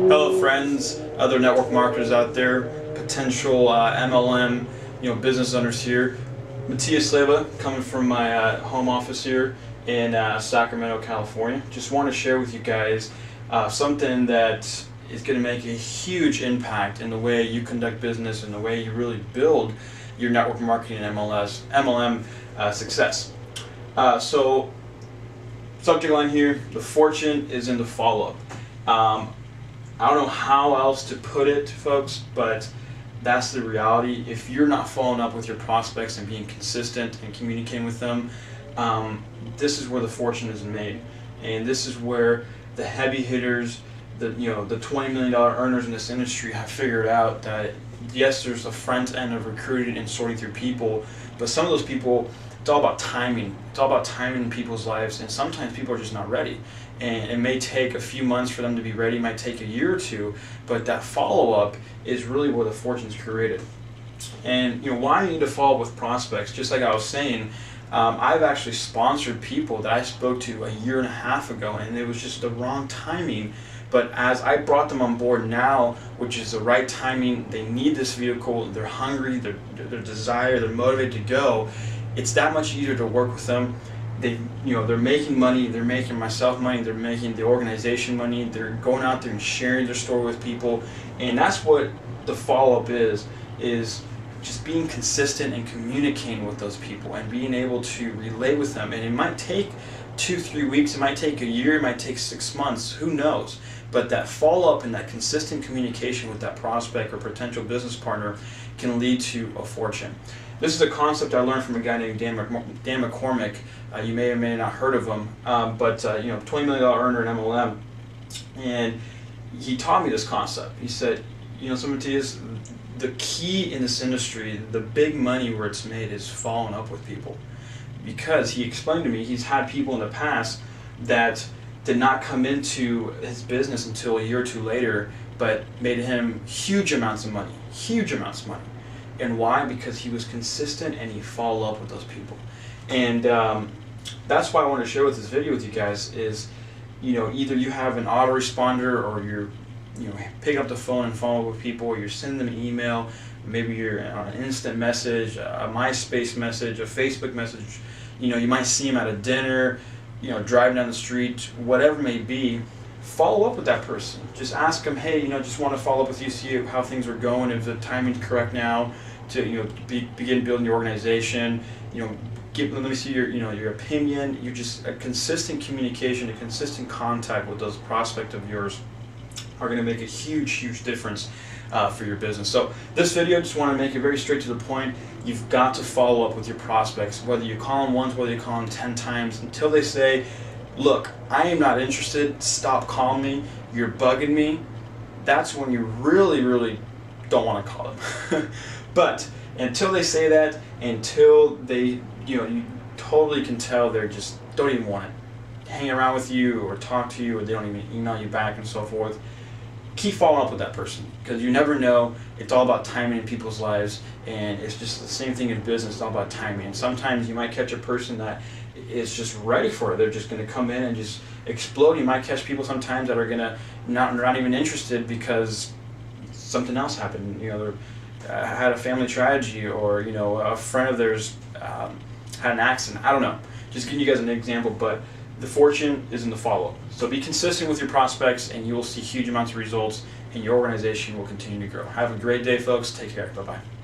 Hello friends, other network marketers out there, potential MLM, business owners here. Matias coming from my home office here in Sacramento, California. Just want to share with you guys something that is going to make a huge impact in the way you conduct business and the way you really build your network marketing and MLM success. So subject line here, the fortune is in the follow-up. I don't know how else to put it, folks, but that's the reality. If you're not following up with your prospects and being consistent and communicating with them, this is where the fortune is made. And this is where the heavy hitters, the $20 million earners in this industry have figured out that yes, there's a front end of recruiting and sorting through people, but some of those people, it's all about timing. It's all about timing in people's lives, and sometimes people are just not ready. And it may take a few months for them to be ready, it might take a year or two, but that follow-up is really where the fortune's created. And why you need to follow up with prospects, just like I was saying, I've actually sponsored people that I spoke to a year and a half ago, and it was just the wrong timing. But as I brought them on board now, which is the right timing, they need this vehicle, they're hungry, they're desire, they're motivated to go, it's that much easier to work with them. They're making money, they're making myself money, they're making the organization money, they're going out there and sharing their story with people, and that's what the follow-up is just being consistent and communicating with those people and being able to relate with them. And it might take 2-3 weeks, it might take a year, it might take 6 months, who knows, but that follow-up and that consistent communication with that prospect or potential business partner can lead to a fortune. This is a concept I learned from a guy named Dan McCormick. You may or may not heard of him, but $20 million earner in MLM, and he taught me this concept. He said, so Matias, the key in this industry, the big money where it's made is following up with people. Because he explained to me, he's had people in the past that did not come into his business until a year or two later, but made him huge amounts of money. And why? Because he was consistent and he followed up with those people. And that's why I want to share with this video with you guys is, either you have an autoresponder or you're picking up the phone and following up with people, or you're sending them an email, maybe you're on an instant message, a MySpace message, a Facebook message, you might see them at a dinner, driving down the street, whatever it may be. Follow up with that person. Just ask them, hey, just want to follow up with you, see how things are going, if the timing's correct now to begin building your organization. Let me see your opinion. You're just a consistent communication, a consistent contact with those prospects of yours are going to make a huge difference for your business. So this video, just want to make it very straight to the point. You've got to follow up with your prospects, whether you call them once, whether you call them 10 times, until they say, look, I am not interested, stop calling me, you're bugging me. That's when you really don't want to call them. But until they say that, until they, you totally can tell they're just don't even want to hang around with you or talk to you, or they don't even email you back and so forth, keep following up with that person, because you never know. It's all about timing in people's lives, and it's just the same thing in business. It's all about timing. And sometimes you might catch a person that is just ready for it. They're just going to come in and just explode. You might catch people sometimes that are going to not even interested because something else happened. They had a family tragedy, or a friend of theirs had an accident. I don't know. Just giving you guys an example, but the fortune is in the follow-up. So be consistent with your prospects, and you will see huge amounts of results, and your organization will continue to grow. Have a great day, folks. Take care. Bye-bye.